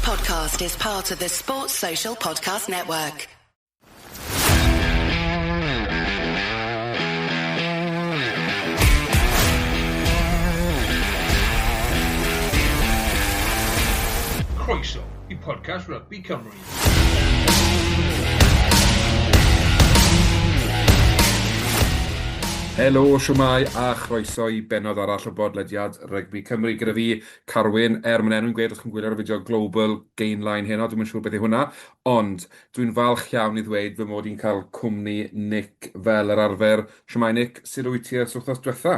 podcast is part of the Sports Social Podcast Network. Croeso I podcast Rugby Cymru. Helo, siwmai a chroeso I benod arall o bodlediad Rugby Cymru. Gyda fi, Carwyn, mynd enw'n gweud os chi'n gwylio'r fideo global gainline heno, dwi'n siŵr beth yw hwnna, ond dwi'n falch iawn I ddweud fy mod i'n cael cwmni Nick fel yr arfer. Siwmai Nick, sut wyt ti ers wythnos diwetha?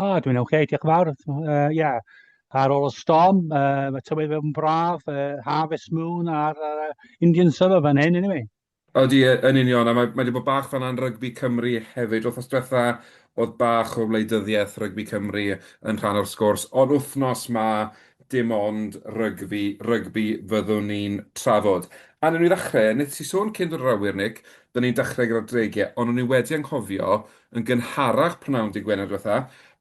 Dwi'n okay, diolch yn fawr. Ar ôl y storm, mae tywydd yn braf, harvest moon a'r Indian summer fan hyn, anyway. Odi, yn union, a mae wedi bod bach fan Rugby Cymru hefyd. Wythnos diwetha, oedd bach o wleidyddiaeth Rugby Cymru yn rhan o'r sgwrs, ond wythnos ma dim ond rygbi fyddwn ni'n trafod. A nhw'n i ddechrau, nid ti sôn cyn dod o'r awyr, Nick, dyn ni'n dechrau gyda'r dreigiau, ond nhw'n i wedi anghofio yn gynharach prynawn di Gwener diwetha,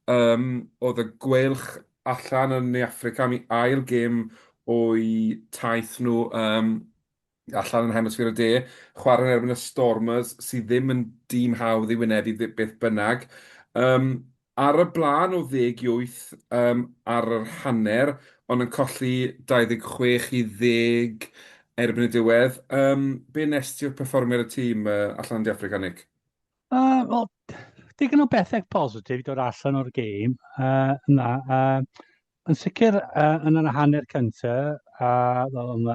oedd y gwelch allan yn Africa am I ail gêm o'i taith nhw allan yn hemisffer y de, chwarae yn erbyn y Stormers, sydd ddim yn dîm hawdd I wynebu beth bynnag. Ar y blaen o 18 ar yr hanner, ond yn colli 26 I 10 erbyn y diwedd. Be nes ti o'r perfformiad y tîm allan yn De Affrica, Nick? Wel, digon o bethau positif dod allan o'r gêm. Yn sicr yn y hanner cyntaf, ond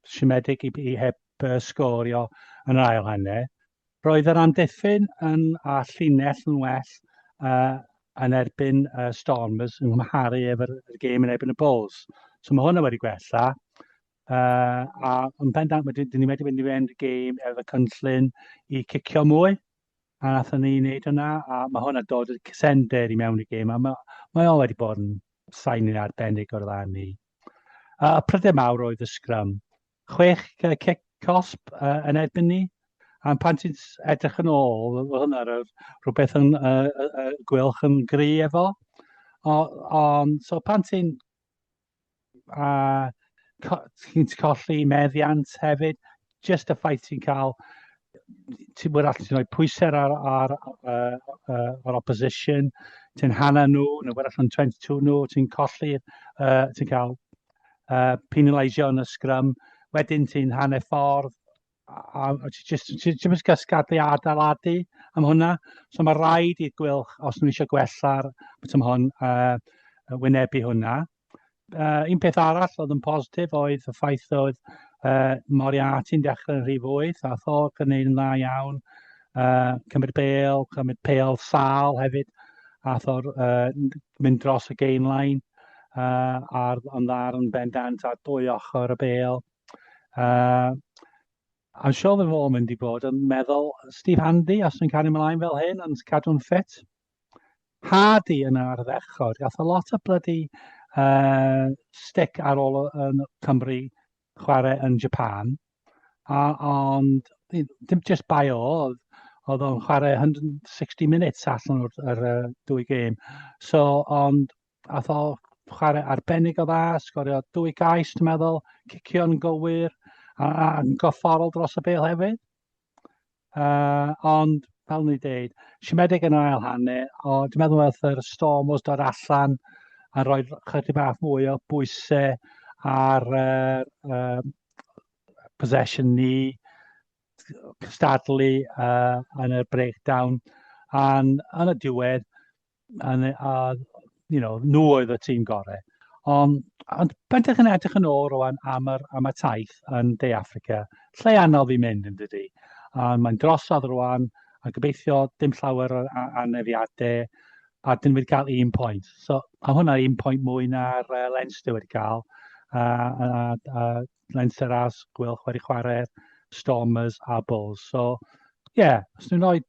siomedig I heb sgorio yn yr ail hanner. Roedd yr amddiffyn a llinell yn well yn erbyn Stormers yn gymharu efo'r gêm yn erbyn y Bulls. So mae hwnna wedi gwella. A yn bendant, dyn ni wedi mynd I fynd y gêm efo cynllun I cicio mwy. A nathon ni wneud hwnna, a mae hwnna dod y cysender I mewn I gêm, a mae o wedi bod yn sain arbennig o'r dda ni. Y pryder mawr oedd y scrum. 6 kick cosp yn erbyn ni, a pan ti'n edrych yn ôl, oedd hwnna rhywbeth yn gwylch yn gry efo. So pan ti'n colli meddiant hefyd, just y ffaith ti'n cael ti'n bod allan ti'n rhoi pwysau ar opposition, ti'n hana nhw, neu bod allan 22 nhw, ti'n colli, ti'n cael penalisio yn y scrum, wedyn ti'n hanner ffordd, a ti'n mynd gysgadlu adeiladu am hwnna. So mae rhaid i'r gwylch, os nhw eisiau gwella'r beth am hwn, wynebu hwnna. Un peth arall oedd yn positif oedd y ffaith oedd Moriarty'n dechrau yn rhif 8, a Thor yn gwneud yn dda iawn, cymryd pêl sal hefyd, a Thor mynd dros y gainline, ond ddar yn bendant ar 2 ochr y bêl. I'm sure fy fod mynd I bod yn meddwl Steve Handy, os yn cael ymlaen fel hyn, yn cadw'n ffit. Hardy yn ar ddechor, gath a lot o bloody stick ar ôl yn Cymru chwarae yn Japan, ond dim just by all, oedd o'n chwarae 160 minutes allan o'r 2 gêm. So, ond ath o chwarae arbennig o dda, sgorio 2 gais, dwi'n meddwl, cicio'n gywir, a'n gofforol dros y bêl hefyd. Ond, fel ni dweud, siomedig yn ail hanner, dwi'n meddwl oedd yr Storm oedd dod allan a rhoi chydig bach mwy o bwysau ar possession ni, cystadlu yn y breakdown, yn y diwedd, nhw oedd y tîm gorau. Ond bendrych yn edrych yn ôl rwan am y taith yn De Affrica, lle anodd I mynd yn dydy. Mae'n drosodd rwan, a gobeithio dim llawer o anefiadau, a dyn wedi cael 1 pwynt. So, a hwnna 1 pwynt mwy na'r Leinster wedi cael. Leinster as gwylch wedi chwarae Stormers a Bulls. So, os nhw'n rhoi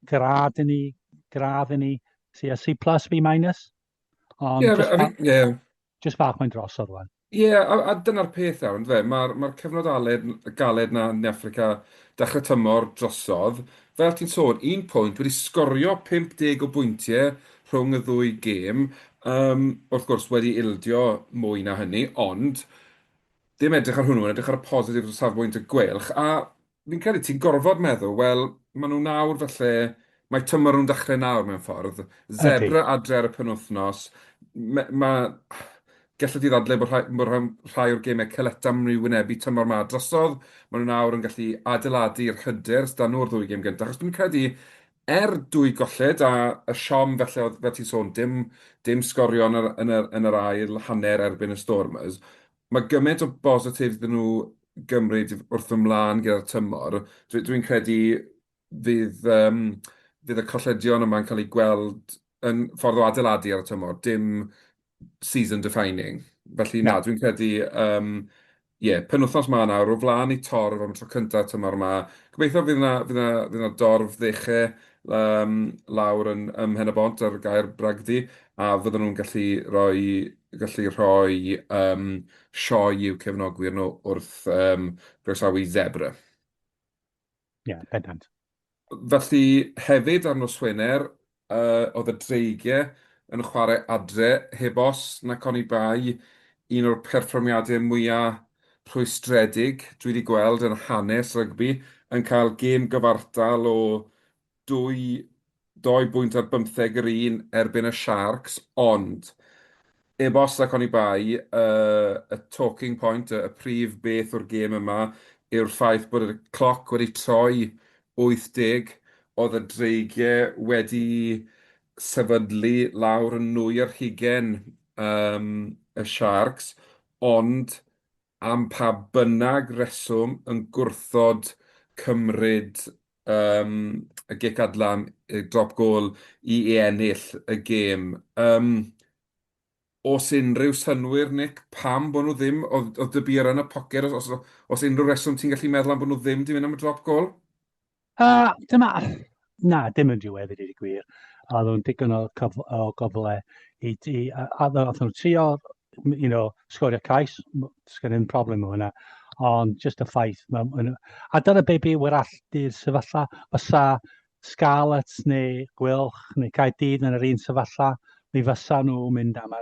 gradd i ni, a C+, B-. Just bach mae'n drosodd rwan. A dyna'r peth nawr, ynddo fe? Mae'r cyfnod galed na yn Affrica dechrau tymor drosodd. Fel ti'n sôn, 1 pwynt wedi sgorio 50 o bwyntiau rhwng y ddwy gêm. Wrth gwrs wedi ildio mwy na hynny, ond dim edrych ar hwnnw, yn edrych ar y positif o safbwynt y gwelch. A fi'n credu ti'n gorfod meddwl, wel, maen nhw nawr falle, mae tymor nhw'n dechrau nawr mewn ffordd. Ydy. Zebra adre ar y penwythnos. Gallai ti ddadle bod rhai o'r gemau Celeta yn mynd i wynebu tymor yma drosodd. Maen nhw nawr yn gallu adeiladu'r hyder sdan nhw'r ddwy gêm gyntaf. Achos dwi'n credu, dwy golled a y siom felly, fel ti'n sôn, dim sgorio yn yr ail hanner erbyn y Stormers, mae gymaint o bositif dyn nhw gymryd wrth ymlaen gyda'r tymor. Dwi'n credu fydd y colledion yma'n cael ei gweld yn ffordd o adeiladu ar y tymor, dim season defining. Felly Na. na, dwi'n credu, penwythnos ma nawr, o flaen i torf am y tro cyntaf tymor yma. Gobeithio fydd na dorf ddechrau lawr ym Mhen y Bont ar gair Bragdy, a fydden nhw'n gallu rhoi sioe i'w cefnogwyr nhw wrth groesawu Zebra. Ie, pendant. Felly hefyd ar nos Wener, oedd y dreigiau yn chwarae adre heb os na coni bai un o'r perfformiadau mwyaf rhwystredig dwi wedi gweld yn hanes rygbi yn cael gêm gyfartal o dwy, 2 bwynt ar 15 yr un erbyn y Sharks, ond e-bost ac oni bai, y talking point, y prif beth o'r gêm yma yw'r ffaith bod y cloc wedi troi 80, oedd y dreigiau wedi sefydlu lawr yn nwy ar hugain y Sharks, ond am pa bynnag reswm yn gwrthod cymryd y gic adlan, y drop goal i ennill y gêm. Oes unrhyw synwyr, Nick, pam bod nhw ddim, oedd dy bur yn y poced, os unrhyw reswm ti'n gallu meddwl am bod nhw ddim di mynd am y drop goal? Dyma, na, dim yn diwedd i ddweud y gwir. A oedd nhw'n digon o gofle a oedd nhw'n trio, sgorio cais, sgan ddim problem o hynna, ond just y ffaith. A dyna be byw yr alltu'r sefyllfa, fysa Scarlett neu Gwylch neu Caerdydd yn yr un sefyllfa, mi fysa nhw mynd am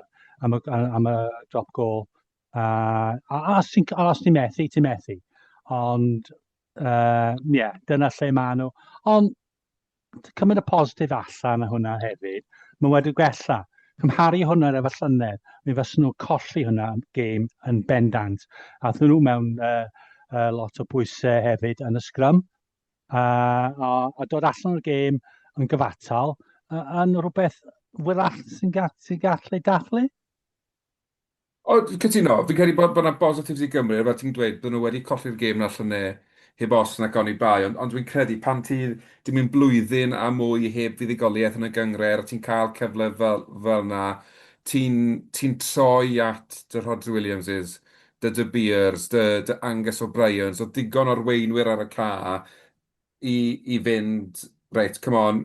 y drop goal. A os ti'n methu, ti'n methu. Ond, dyna lle maen nhw. Ond, cymryd y positif allan o hwnna hefyd, mae wedi gwella. Cymharu hwnna efo llynedd, mi fysa nhw colli hwnna gêm yn bendant. A thyn nhw mewn lot o bwysau hefyd yn y scrum. A dod allan o'r gêm yn gyfatal yn rhywbeth wyrach sy'n gallu dathlu. O, cytuno, fi'n credu bod yna bositif i Gymru, fel ti'n dweud, bod nhw wedi colli'r gêm na llynau heb os na goni bai, ond dwi'n credu pan ti di mynd blwyddyn a mwy heb fuddugoliaeth yn y gyngred, a ti'n cael cyfle fel na, ti'n troi at dy Rhodri Williamses, dy Beers, dy Angus O'Briens, o digon o'r weinwyr ar y ca i fynd, reit, come on,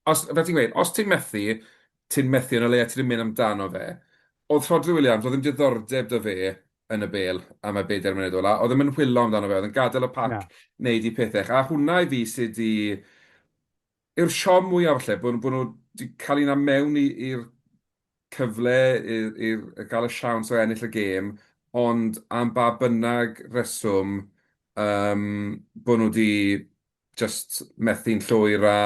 fel ti'n gweud, os ti'n methu yn y le a ti'n mynd amdano fe. Oedd Rhodri Williams, oedd ddim diddordeb dy fe yn y bel am y 4 munud ola. Oedd ddim yn hwilo amdano fe, oedd yn gadael y Na. pac wneud i pethau. A hwnna i fi sydd yw'r siom mwyaf falle, bod nhw wedi cael un am mewn i'r cyfle i gael y siawns o ennill y gêm, ond am ba bynnag reswm bod nhw wedi just methu'n llwyr a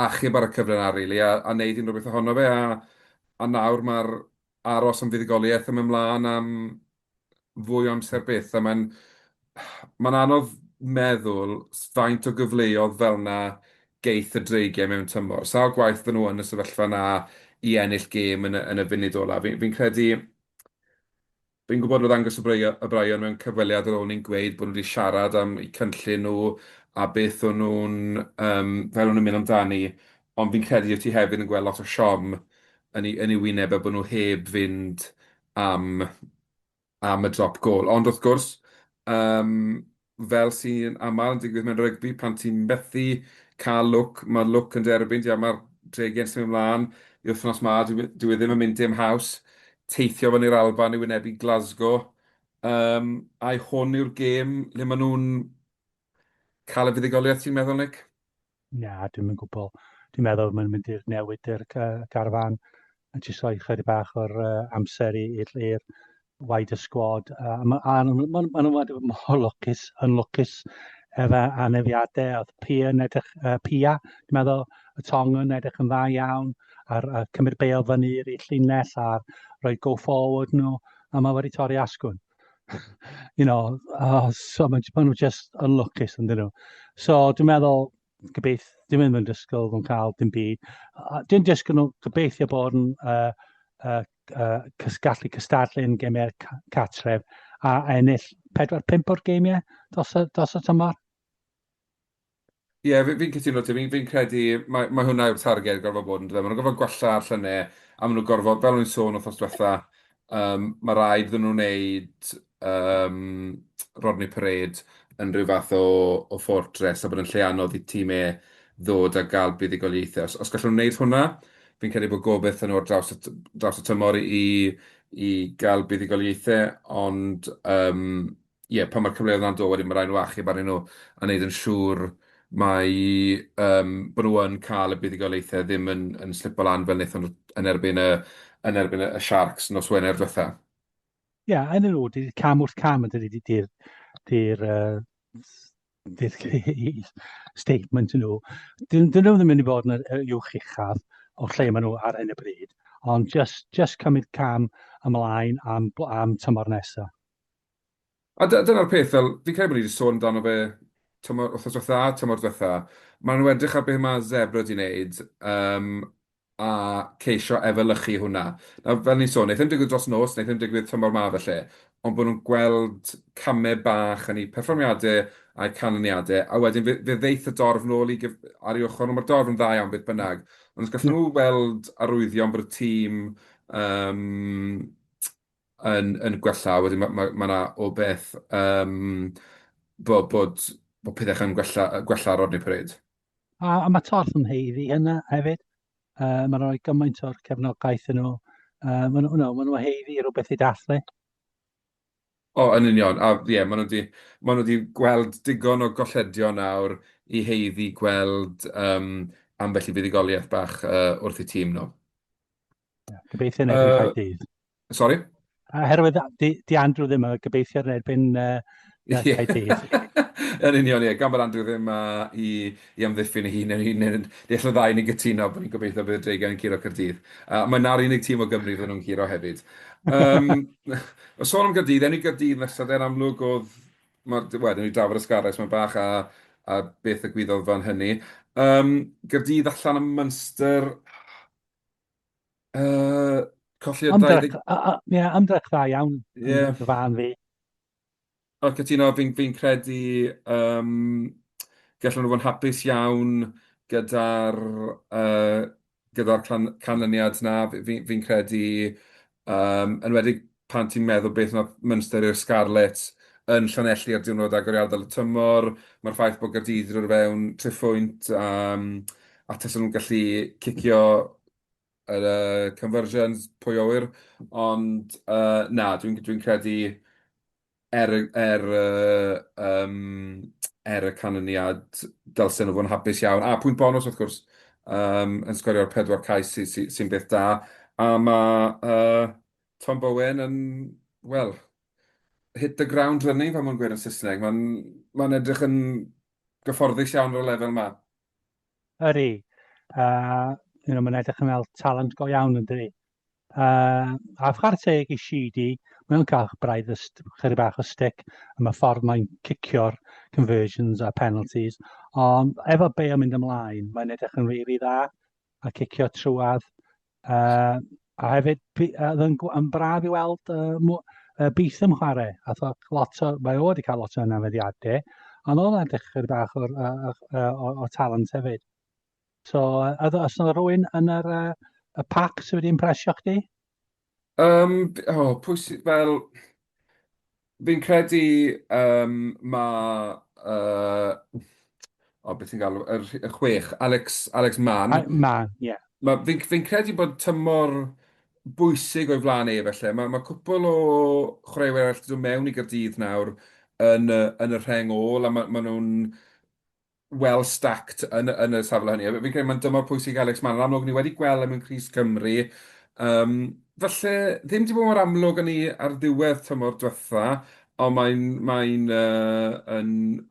achub ar y cyfle yna, really, a wneud unrhyw beth ohono fe, a nawr mae'r aros am fuddugoliaeth yn mynd ymlaen am fwy o amser byth, a mae'n anodd meddwl faint o gyfleoedd fel na geith y dreigiau mewn tymor. Sawl gwaith dyn nhw yn y sefyllfa na i ennill gêm yn y funud ola. Fi'n credu, fi'n gwybod oedd Angus y Brian mewn cyfweliad ar ôl ni'n gweud bod nhw wedi siarad am eu cynllun nhw a beth o'n nhw'n, fel o'n nhw'n mynd amdani, ond fi'n credu wyt ti hefyd yn gweld lot o siom yn ei wyneb a bod nhw heb fynd am y drop goal. Ond wrth gwrs, fel sy'n aml yn digwydd mewn rygbi, pan ti'n methu cael lwc, mae'r lwc yn derbyn, mae'r dreigiau'n symud ymlaen, i wythnos ma, dwi ddim yn mynd dim haws, teithio fan i'r Alban i wynebu Glasgow. A'i hwn yw'r gêm le maen nhw'n cael y fuddugoliaeth, ti'n meddwl, Nick? Na, dwi'n yn gwybod. dwi'n meddwl mae'n mynd i'r newid i'r garfan a jyst rhoi chydig bach o'r amser i'r wider squad. Maen nhw'n mor lwcus, yn lwcus efo anafiadau. Oedd Pia yn edrych, Pia, dwi'n meddwl y tong yn edrych yn dda iawn, a'r cymryd bêl fyny i'r llinell a'r rhoi go forward nhw, a mae wedi torri asgwrn. So maen nhw just yn lwcus yn dyn nhw. So dwi'n meddwl, dwi'n mynd yn disgwyl nhw'n cael dim byd. Dwi'n disgwyl nhw gobeithio bod yn gallu cystadlu'n gemau'r catref a ennill 4-5 o'r geimiau dos y tymor. Ie, fi'n cytuno ti, fi'n credu mae hwnna yw'r targed gorfod bod yn dweud. Maen nhw'n gorfod gwalla'r llynau, a maen nhw'n gorfod, fel o'n i'n sôn wrth diwetha, mae rhaid iddyn nhw wneud Rodney Parade yn rhyw fath o fortress, a bod yn lle anodd i tîmau ddod a gael buddigoliaethau. Os gallwn nhw wneud hwnna, fi'n credu bod gobeithio nhw ar draws y tymor i gael buddigoliaethau, ond pan mae'r cyfleoedd yna'n dod wedyn, mae rhaid nhw achub arnyn nhw a wneud yn siŵr bod nhw yn cael y buddigolaethau ddim yn slipo lan fel wnaethon nhw yn erbyn y Sharks nos Wener diwetha. Ie, yn nhw, cam wrth cam yn di'r statement yn nhw. Dyn nhw ddim yn mynd i bod yn uwch uchaf o lle maen nhw ar hyn y bryd, ond just cymryd cam ymlaen am tymor nesaf. A dyna'r peth, fel fi'n credu bod ni wedi sôn amdano fe wythnos diwetha a tymor diwetha. Maen nhw edrych ar beth mae Zebra wedi wneud a ceisio efelychu hwnna. Nawr, fel ni'n sôn, wnaeth ddim digwydd dros nos, wnaeth ddim digwydd tymor ma felly, ond bod nhw'n gweld camau bach yn eu perfformiadau a'i canlyniadau, a wedyn fe ddeith y dorf nôl ar ei ochr, ond mae'r dorf yn dda iawn beth bynnag. Ond os gallwn nhw weld arwyddion bod y tîm yn gwella, wedyn mae yna o beth bod pethau yn gwella ar Rodney Parade. A mae torth yn heiddi yna hefyd. Mae'n rhoi gymaint o'r cefnogaeth yn nhw. Maen nhw heiddi rhywbeth i dathlu. O, yn union. A ie, maen nhw wedi gweld digon o golledion nawr i heiddi gweld ambell i fuddugoliaeth bach wrth i tîm nhw. Gobeithio yn erbyn Caerdydd. Sorry? Herwydd di Andrew ddim yn gobeithio yn erbyn Caerdydd. Yn union, ie. Gan bod Andrew ddim i amddiffyn ei hun, neu ddechrau ddau ni'n gytuno bod ni'n gobeithio bydd y dreigiau yn curo Caerdydd. Mae na'r unig tîm o Gymru fydden nhw'n curo hefyd. O sôn am Gaerdydd, enw Gaerdydd nesaf, yn amlwg oedd, wedyn ni drafod ysgarres, mae'n bach a beth y gwyddoedd fan hynny. Gaerdydd allan am Munster, colli y 20... Ymdrech dda iawn, yn y fan fi. O, cytuno, fi'n credu gallwn nhw fod yn hapus iawn gyda'r canlyniad na. Fi'n credu, yn wedi pan ti'n meddwl beth yna Munster i'r Scarlets yn Llanelli ar diwrnod agoriadol y tymor, mae'r ffaith bod Gaerdydd yn dod fewn triphwynt a tas nhw'n gallu cicio conversions pwy o wyr, ond na, dwi'n credu y canlyniad dylsen nhw fod yn hapus iawn. A pwynt bonus, wrth gwrs, yn sgorio'r 4 cais sy'n beth da. A mae Tom Bowen yn, hit the ground running, fel mae'n gweud yn Saesneg. Mae'n edrych yn gyfforddus iawn o'r lefel yma. Ydy. Mae'n edrych yn fel talent go iawn yn dydi. A chwarae teg i Sheedy, mae'n cael braidd chydig bach o stick am y ffordd mae'n cicio'r conversions a penalties. Ond efo be o'n mynd ymlaen, mae'n edrych yn rili dda a cicio trwad. A hefyd, yn braf i weld Beath yn chwarae. Mae o wedi cael lot o anafiadau, ond o'n edrych chydig bach o talent hefyd. So, os yna rhywun yn y pac sydd wedi impresio chdi? Pwysig, fel... Fi'n credu mae... beth ti'n galw? Y chwech, Alex Mann. Mann, ie. Fi'n credu bod tymor bwysig o'i flaen felly. Mae cwpl o chwaraewyr all dod mewn i Gaerdydd nawr yn y rheng ôl, a maen nhw'n well stacked yn y safle hynny. Fi'n credu mae'n dymor pwysig Alex Mann. Yn amlwg ni wedi gweld yn Crys Cymru. Falle ddim wedi bod mor amlwg yn ni ar ddiwedd tymor diwetha, ond yn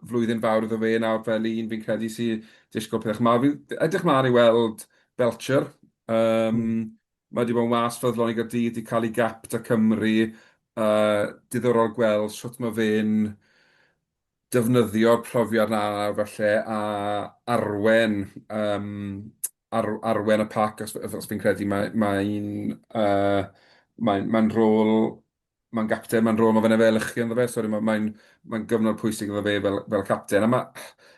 flwyddyn fawr iddo fe nawr fel un fi'n credu sy'n disgwyl pethau mawr. Fi'n edrych mlaen i weld Belcher. Mae wedi bod yn was ffyddlon i Gaerdydd, wedi cael ei gap da Cymru. Diddorol gweld sut mae fe'n defnyddio'r profiad na falle a arwen arwen y pac os fi'n credu mae'n rôl mae'n gapten, mae'n rôl mae fe'n efelychu ynddo fe, sori mae'n gyfnod pwysig iddo fe fel capten.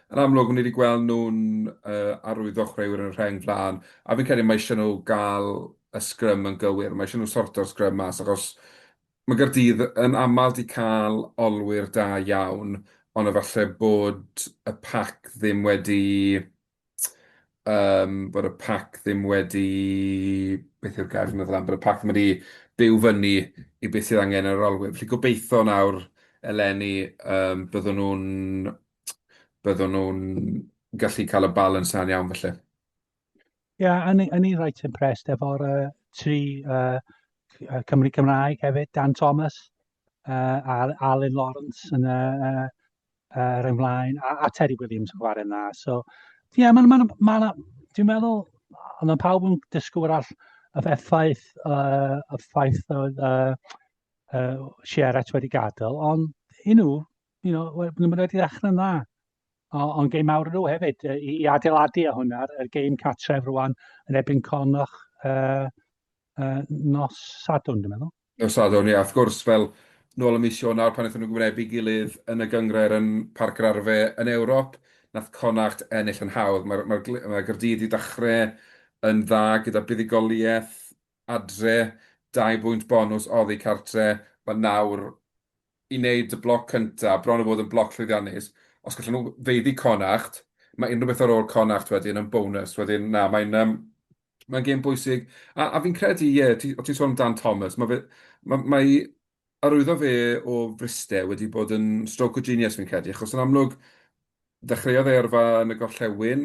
Yn amlwg, ni wedi gweld nhw'n arwyddo chwaraewyr yn y rheng flaen, a fi'n credu mae eisiau nhw gael y sgrym yn gywir, mae eisiau nhw sorto'r sgrym mas, achos mae Gaerdydd yn aml wedi cael olwyr da iawn, ond efallai bod y pac ddim wedi bod y pac ddim wedi beth yw'r gair yn y bod y pac ddim wedi byw fyny i beth sydd angen yr olwyr. Felly gobeithio nawr eleni byddwn nhw'n gallu cael y balans na'n iawn felly. Ie, yn i reit impressed efo'r tri Cymru Cymraeg hefyd, Dan Thomas a Alun Lawrence yn ymlaen, a Terry Williams yn chwarae yna. So, ie, dwi'n meddwl, ond pawb yn disgwyl all y ffaith oedd Sieret wedi gadael, ond nhw wedi ddechrau'n dda. Ond gêm mawr nhw hefyd, i adeiladu a hwnna, y gêm catref rwan yn ebyn Conach nos Sadwrn, dwi'n meddwl. Nos Sadwrn, ie, wrth gwrs, fel nôl y mis Ionawr pan wnaethon nhw gwynebu gilydd yn y gyngred yn Parc yr Arfe yn Ewrop, nath Connacht ennill yn hawdd. Mae Gaerdydd wedi dechrau yn dda gyda buddigoliaeth adre, 2 bwynt bonus oddi cartre, mae nawr i wneud y bloc cyntaf, bron o fod yn bloc llwyddiannus, os gallen nhw feiddi Connacht, mae unrhyw beth ar ôl Connacht wedyn yn bonus. Wedyn, mae'n gêm bwysig. A fi'n credu, ie, o ti'n sôn am Dan Thomas, mae arwyddo fe o Fristau wedi bod yn stroke o genius fi'n credu, achos yn amlwg, dechreuodd ei yrfa yn y gorllewin,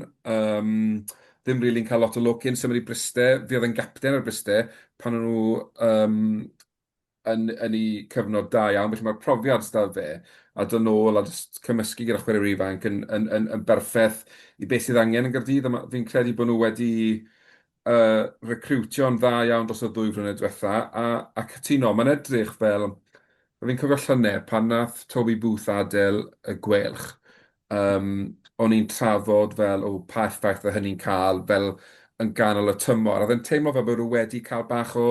ddim rili'n cael lot o look in, symud i Bristau, fi oedd yn gapten ar Bristau, pan o'n nhw yn ei cyfnod da iawn, felly mae'r profiad sydd fe, a dod nôl a just cymysgu gyda chwaraewyr ifanc yn berffaith i beth sydd angen yn Gaerdydd. Fi'n credu bod nhw wedi recrwtio'n dda iawn dros y 2 flynedd diwetha, a cytuno, mae'n edrych fel, fi'n cofio llynau pan nath Toby Booth adael y gwelch, o'n i'n trafod fel, pa effaith oedd hynny'n cael fel yn ganol y tymor, a dde'n teimlo fel bod nhw wedi cael bach o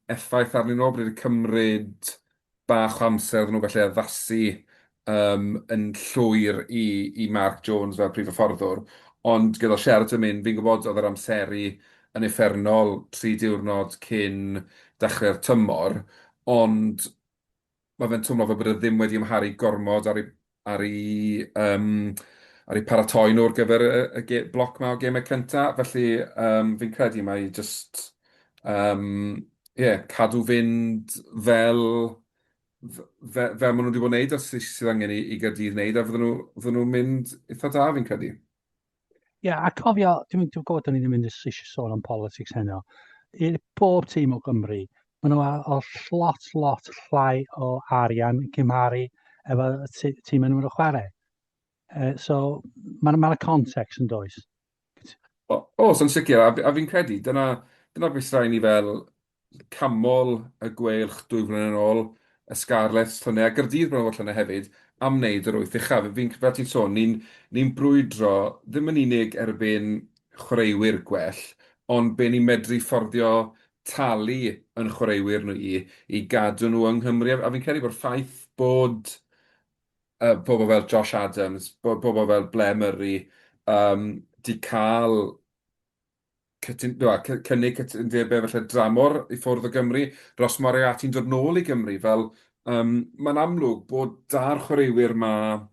effaith arnyn nhw, bod wedi cymryd bach o amser iddyn nhw felly addasu yn llwyr i Mark Jones fel prif hyfforddwr. Ond gyda Sheraton mynd, fi'n gwybod oedd yr amseru yn effernol 3 diwrnod cyn dechrau'r tymor, ond mae fe'n twmlo fel bod e ddim wedi ymharu gormod ar ei paratoi nhw ar gyfer y bloc ma o gemau cyntaf. Felly fi'n credu mai just cadw fynd fel maen nhw wedi bod yn neud, os sydd angen i Gaerdydd wneud, a fydden nhw'n mynd eitha da fi'n credu. Ie, a cofio, dwi'n gwybod da ni ddim yn eisiau sôn am politics heno. I bob tîm o Gymru, maen nhw o lot llai o arian cymharu efo tîm yn nhw'n chwarae. So, mae'n y context yn does. So'n sicr, a fi'n credu, dyna beth rhaid ni fel camol y gweilch 2 flynedd yn ôl, y Scarlets llynau, a Gaerdydd bron o llynau hefyd, am wneud yr 8 uchaf. Fel ti'n sôn, ni'n brwydro, ddim yn unig erbyn chwaraewyr gwell, ond be ni'n medru fforddio talu yn chwaraewyr nhw i gadw nhw yng Nghymru. A fi'n credu bod ffaith bod bobl fel Josh Adams, bobl fel Blair Murray, di cael cynnig cytundebau felly dramor i ffwrdd o Gymru, dros Moriarty'n dod nôl i Gymru, fel mae'n amlwg bod da'r chwaraewyr ma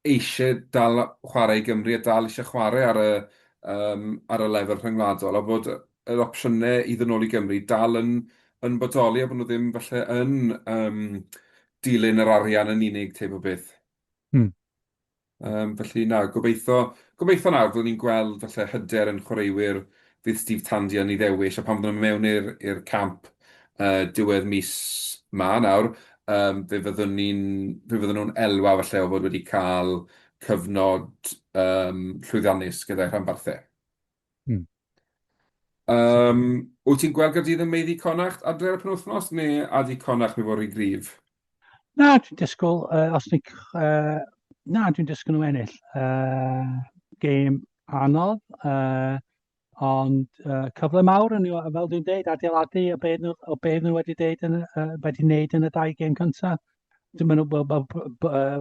eisiau dal chwarae i Gymru a dal eisiau chwarae ar y lefel rhyngwladol, a bod yr opsiynau i ddod nôl i Gymru dal yn bodoli, a bod nhw ddim falle yn dilyn yr arian yn unig teip o beth. Felly na, gobeithio nawr fyddwn ni'n gweld falle hyder yn chwaraewyr fydd Steve Tandy yn ei ddewis, a pan fyddwn nhw mewn i'r camp diwedd mis ma nawr, fe fyddwn nhw'n elwa falle o fod wedi cael cyfnod llwyddiannus gyda'i rhanbarthau. Hmm, sicr. Wyt ti'n gweld Gaerdydd yn meiddi Connacht adre ar y penwythnos, neu adi Connacht mi fod rhy gryf? Na, dwi'n disgwyl, na, dwi'n disgwyl nhw ennill. Gêm anodd, ond cyfle mawr yn fel dwi'n dweud, adeiladu o beth nhw wedi dweud wedi wneud yn y 2 gêm cyntaf. Dwi'n meddwl bod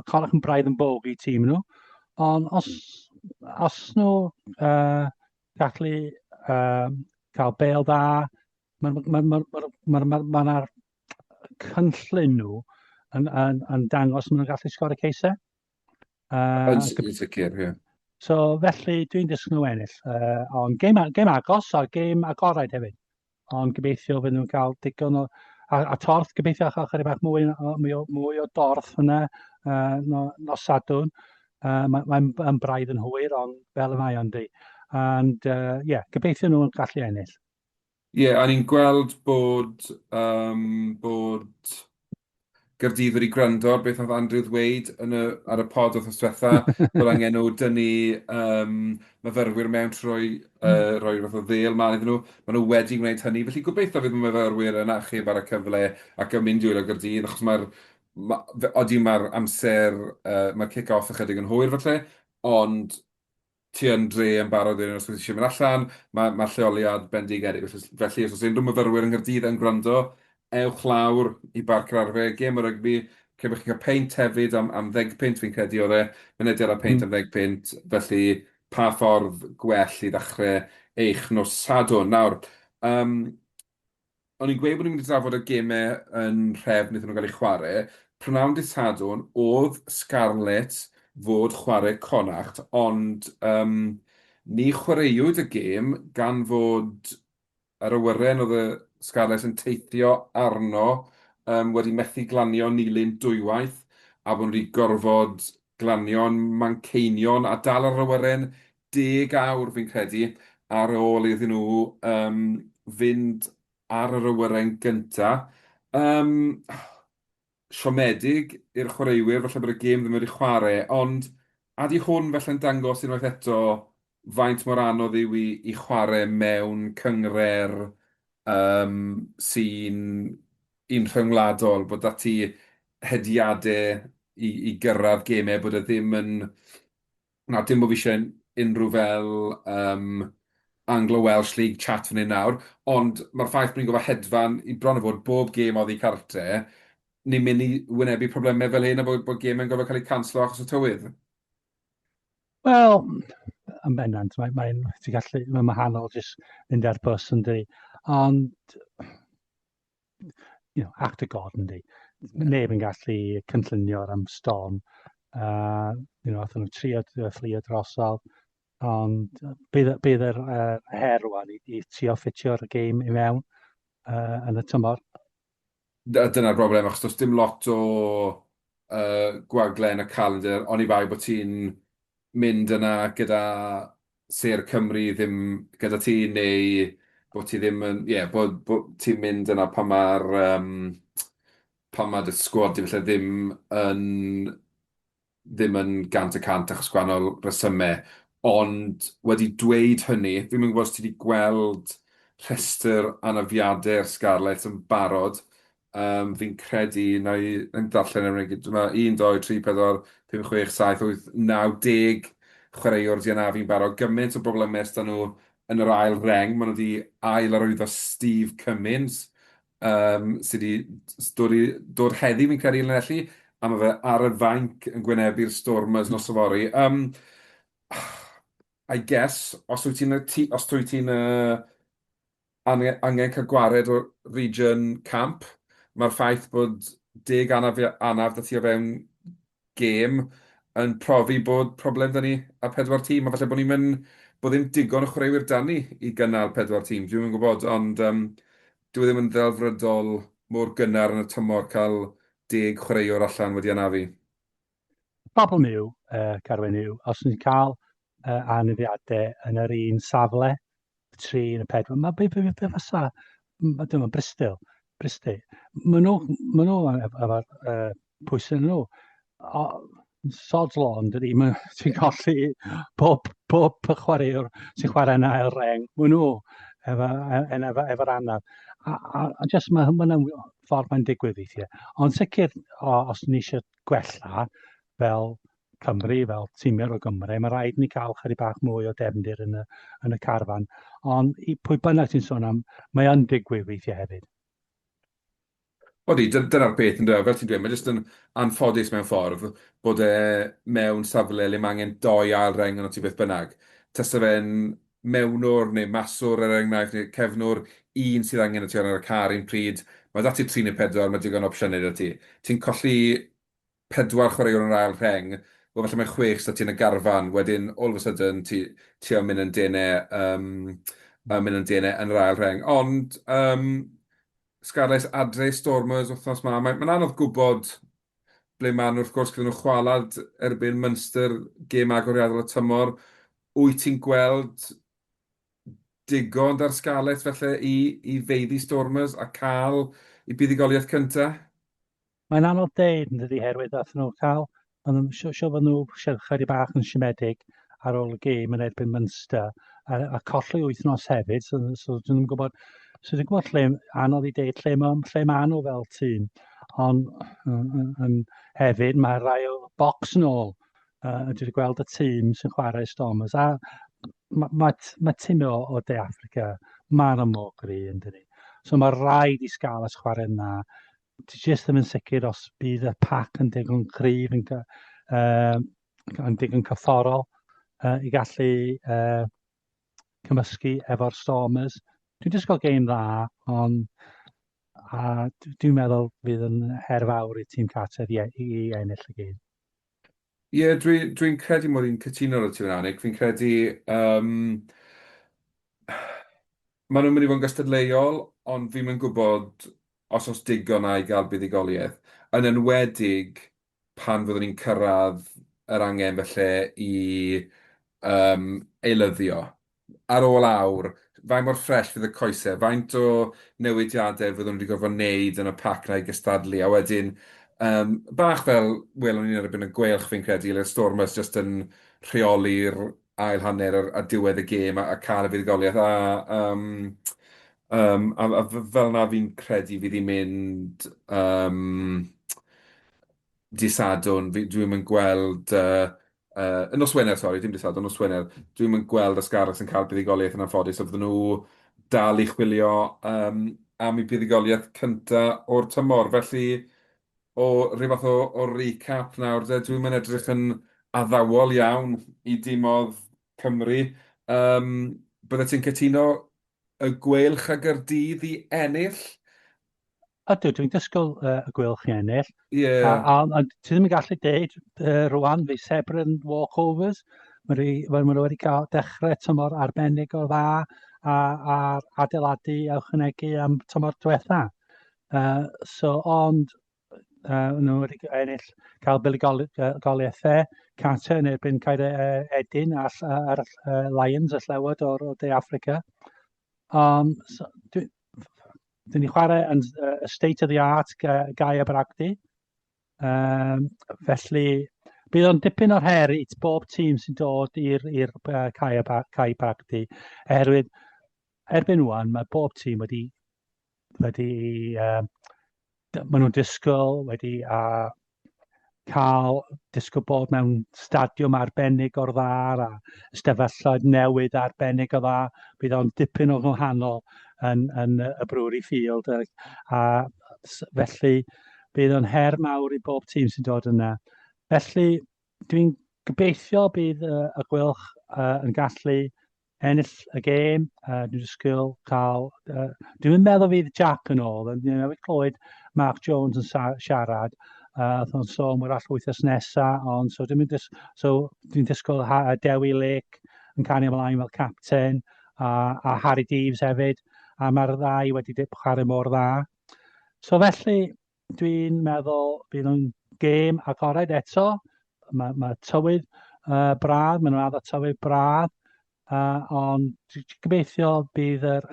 Connacht yn braidd yn bog i tîm nhw, ond os nhw gallu cael bêl dda, mae'na cynllun nhw yn dangos maen nhw'n gallu sgor y ceisau. Yn sicr, ie. So felly dwi'n disgwyl nhw ennill. Ond gêm agos a gêm agored hefyd. Ond gobeithio fydd nhw'n cael digon o... A torth, gobeithio chael chydig bach mwy o dorth yna nos Sadwrn. Mae'n braidd yn hwyr, ond fel y mae o'n di. And gobeithio nhw'n gallu ennill. Ie, a ni'n gweld bod Gaerdydd wedi gwrando ar beth oedd Andrew ddweud ar y pod wrth ysdiwetha, bod angen nhw dynnu myfyrwyr mewn trwy roi fath o ddel man iddyn nhw. Maen nhw wedi gwneud hynny, felly gobeithio fydd y myfyrwyr yn achub ar y cyfle ac yn mynd i'r Gaerdydd, achos mae'r amser, mae'r kick-off ychydig yn hwyr falle, ond ti yn dre yn barod i'r os eisiau mynd allan, mae lleoliad bendigedig. Felly, os oes unrhyw myfyrwyr yn Gaerdydd yn gwrando, ewch lawr i bar Carwyn, gêm o rygbi, cefnwch chi cael peint hefyd am 10 pint, fi'n credu oedd e, mynediad ar peint am 10 pint, felly pa ffordd gwell i ddechrau eich nos Sadwrn. Nawr, o'n i'n gweud bod ni'n mynd i drafod y gemau yn rhef wnaethon nhw'n cael eu chwarae. Prynawn dydd Sadwrn, oedd Scarlett fod chwarae Connacht, ond ni chwaraewyd y gêm gan fod yr awyren oedd y Scarlett yn teithio arno wedi methu glanio nilyn dwywaith, a bod nhw wedi gorfod glanio'n Manceinion a dal ar yr awyren 10 awr fi'n credu ar ôl iddyn nhw fynd ar yr awyren gynta. Siomedig i'r chwaraewyr, falle bod y gêm ddim wedi chwarae, ond adi hwn felly'n dangos unwaith eto faint mor anodd yw i chwarae mewn cyngred sy'n un rhyngwladol, bod dati hediadau i gyrraedd gemau, bod e ddim yn... Na, dim bod fi eisiau unrhyw fel Anglo-Welsh League chat fan hyn nawr, ond mae'r ffaith bod ni'n gofio hedfan i bron o fod bob gêm oddi cartre, ni'n mynd i wynebu problemau fel hyn a bod gemau'n gofio cael eu canslo achos y tywydd. Wel, yn bennant, mae'n wahanol jyst mynd ar bus yn di. Ond, act of God yn di. Neb yn gallu cynllunio am storm. Athyn nhw trio fflio drosodd. Ond bydd yr her rwan i trio ffitio'r gêm i mewn yn y tymor. Dyna'r broblem, achos does dim lot o gwagle yn y calendar, ond i bai bod ti'n mynd yna gyda Sir Cymru ddim gyda ti, neu bod ti ddim yn, bod ti'n mynd yna pan mae dy sgwad i felly ddim yn gant y cant achos gwahanol resymau. Ond wedi dweud hynny, fi'n mynd gwybod os ti wedi gweld rhestr anafiadau'r Scarlett yn barod. Fi'n credu, na i'n darllen yn rhaid, mae 1, 2, 3, 4, 5, 6, 7, 8, 9, 10 chwaraewr di anafu'n barod. Gymaint o broblemau ysda nhw yn yr ail reng. Maen nhw wedi ail arwyddo Steve Cummins, sydd wedi dod heddi fi'n credu yn Llanelli, a mae fe ar y fainc yn gwynebu'r Stormers nos yfory. I guess, os wyt ti'n angen cael gwared o region camp, mae'r ffaith bod 10 anaf da ti o fewn gêm yn profi bod problem da ni a 4 tîm, a falle bod ddim digon o chwaraewyr da ni i gynnal 4 tîm. Dwi'n gwybod, ond dwi ddim yn ddelfrydol mor gynnar yn y tymor cael 10 chwaraewr allan wedi anafu. Problem yw, Carwyn yw, os ni'n cael anyddiadau yn yr un safle, y 3 yn y 4, mae be fysa, dyma Bristol, maen nhw efo pwysig nhw, sod's law, dydy, ti'n colli bob chwaraewr sy'n chwarae yn ail reng, maen nhw efo'r anaf. A jyst mae hwnna'n ffordd mae'n digwydd weithiau. Ond sicr, os ni eisiau gwella fel Cymru, fel tîmau o Gymru, mae rhaid ni cael chydig bach mwy o defndir yn y carfan. Ond pwy bynnag ti'n sôn am, mae yn digwydd weithiau hefyd. Odi, dyna'r peth yn dweud, fel ti'n dweud, mae jyst yn anffodus mewn ffordd bod e mewn safle le mae angen 2 ail reng yn o ti beth bynnag. Tasa fe'n mewnwr neu maswr er enghraifft, neu cefnwr, un sydd angen o ti ar y car un pryd. Mae dati 3 neu 4, mae digon o opsiynau da ti. Ti'n colli 4 chwaraewr yn yr ail reng, wel falle mae 6 da ti yn y garfan, wedyn all of a sudden ti yn mynd yn denau, mynd yn denau yn yr ail reng. Ond, Scarlett adre Stormers wythnos yma. Mae'n anodd gwybod ble maen nhw, wrth gwrs, gyda nhw chwalad erbyn Munster, gêm agoriadol y tymor. Wyt ti'n gweld digon dar Scarlett felly i feiddi Stormers a cael i buddigoliaeth cyntaf? Mae'n anodd deud yn dydi herwydd dath nhw cael. Ond siw fod nhw chydig bach yn siomedig ar ôl y gêm yn erbyn Munster a colli wythnos hefyd. So dwi'n gwybod lle anodd i deud lle ma nhw fel tîm. Ond hefyd mae rai o bocs yn ôl. Dwi wedi gweld y tîm sy'n chwarae Stormers. A mae tîm o De Affrica, mae'n mor gry yn dydi. So mae rhaid i Scarlett chwarae yna. Ti jyst ddim yn sicr os bydd y pac yn digon cryf yn digon cyfforol i gallu cymysgu efo'r Stormers. Dwi'n disgwyl gêm dda, ond dwi'n meddwl fydd yn her fawr i tîm Carter i ennill y gêm. Ie, dwi'n credu mod i'n cytuno ar y tîm Anig. Fi'n credu maen nhw'n mynd i fod yn gystadleuol, ond fi'n mynd gwybod os digon na i gael buddigoliaeth. Yn enwedig pan fyddwn ni'n cyrraedd yr angen felly i eilyddio. Ar ôl awr, faint mor ffres fydd y coesau, faint o newidiadau fyddwn nhw wedi gorfod wneud yn y pac na i gystadlu, a wedyn bach fel welwn ni'n erbyn y gwelch fi'n credu, le'r Stormers jyst yn rheoli'r ail hanner ar diwedd y gêm a cael y buddigoliaeth. A fel na fi'n credu fydd hi'n mynd disadwn, dwi'n mynd gweld nos Wener, sori, dim disadwn, nos Wener. Dwi'n mynd gweld y Scarlett yn cael buddigoliaeth yn anffodus, a fydden nhw dal i chwilio am eu buddigoliaeth cyntaf o'r tymor. Felly, o ryw fath o recap nawr, dwi'n mynd edrych yn addawol iawn i dîmodd Cymru. Bydde ti'n cytuno y gweilch a Gaerdydd i ennill? Ydw, dwi'n disgwyl y gwelch i ennill. Ie. A ti ddim yn gallu deud rwan fi sebr yn walkovers. Mae nhw wedi cael dechrau tymor arbennig o dda a adeiladu awchnegu am tymor diwetha. Ond nhw wedi ennill cael buligoliaethau Carter yn erbyn cael Edyn a'r Lions y llewod o'r De Affrica. Dyn ni chwarae yn state of the art Gaia Bragdy. Felly, bydd o'n dipyn o'r her i bob tîm sy'n dod i'r Caia Bragdy. Oherwydd, erbyn wan, mae bob tîm wedi maen nhw'n disgwyl, wedi cael disgwyl bod mewn stadiwm arbennig o'r dda a ystafelloedd newydd arbennig o dda. Bydd o'n dipyn o gwahanol yn y Brewery Field. A felly, bydd o'n her mawr i bob tîm sy'n dod yna. Felly, dwi'n gobeithio bydd y gwylch yn gallu ennill y gêm. Dwi'n disgwyl cael... Dwi'n meddwl fydd Jack yn ôl. Dwi'n meddwl clywed Mark Jones yn siarad. Oedd o'n sôn mwy'r all wythnos nesaf. So dwi'n disgwyl Dewi Lake yn canu ymlaen fel capten. A Harry Deeves hefyd. A mae'r ddau wedi chwarae mor dda. So felly, dwi'n meddwl bydd yn gêm agored eto. ma tywydd braf, maen nhw'n addo tywydd braf, ond dwi'n gobeithio bydd yr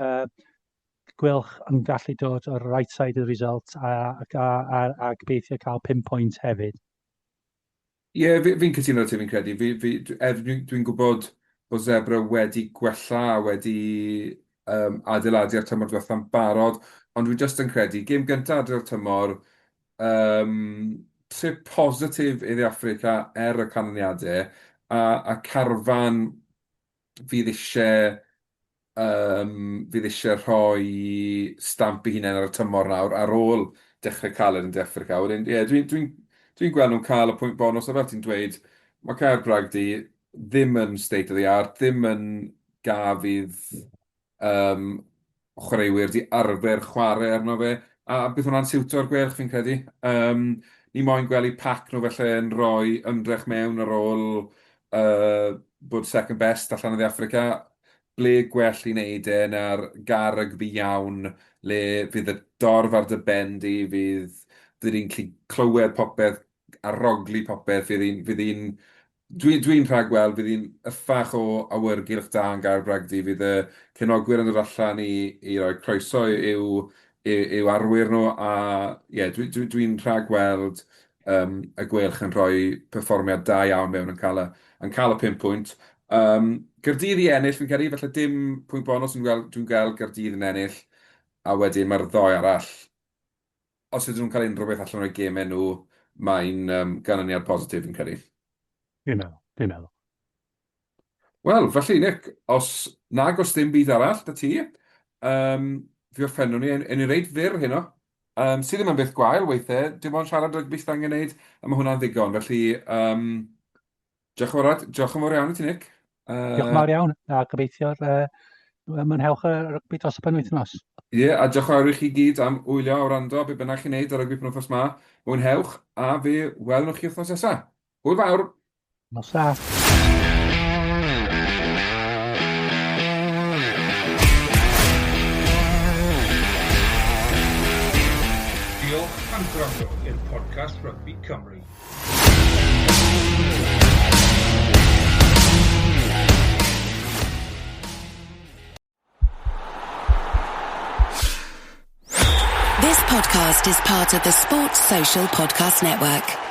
gwylch yn gallu dod o'r right side of the result a gobeithio cael 5 pwynt hefyd. Ie, fi'n cytuno ti fi'n credu. Dwi'n gwybod bod Zebra wedi gwella a wedi adeiladu ar tymor diwetha'n barod, ond dwi'n just yn credu, gêm gyntaf adael tymor, trip positif iddi Affrica y canlyniadau, a Carwyn fydd eisiau rhoi stamp i hunain ar y tymor nawr ar ôl dechrau caled yn De Affrica. Wedyn, ie, dwi'n gweld nhw'n cael y pwynt bonus, a fel ti'n dweud, mae Caerbragdi ddim yn state of the art, ddim yn gafydd chwaraewyr di arfer chwarae arno fe, a bydd hwnna'n siwto'r gwelch fi'n credu. Ni moyn gweld eu pac nhw felly yn rhoi ymdrech mewn ar ôl bod second best allan o De Affrica. Ble gwell i wneud e na'r garygbi iawn, le fydd y dorf ar dy ben di, fydd ni'n gallu clywed popeth, arogli popeth, dwi'n rhagweld, fydd hi'n yffach o awyrgylch da yn Gaerbragdi, fydd y cenogwyr yn dod allan i roi croeso i'w arwyr nhw, a ie, dwi'n rhagweld y gwelch yn rhoi perfformiad da iawn mewn yn cael y 5 pwynt. Gaerdydd i ennill, fi'n credu, felly dim pwynt bonus dwi'n gweld Gaerdydd yn ennill, a wedyn mae'r ddoi arall, os ydyn nhw'n cael unrhyw beth allan o'i gemau nhw, mae'n ganlyniad positif fi'n credu. Dwi'n meddwl. Wel, felly, Nick, os dim byd arall, da ti, fi offenwn ni, yn ei reid fyr heno, sydd ddim yn beth gwael weithiau, dim ond siarad rygbi sydd angen wneud, a mae hwnna'n ddigon. Felly, diolch yn fawr iawn i ti, Nick. Diolch yn fawr iawn, a gobeithio mwynhewch y rygbi dros y penwythnos. Ie, a diolch yn fawr i chi gyd am wylio o rando, be bynnag chi'n neud ar rygbi penwythnos yma. Mwynhewch, a fi welwn chi wythnos nesaf. Hwyl fawr! Nos da. Diolch am gwrando i'r podcast Rugby Cymru. This podcast is part of the Sports Social Podcast Network.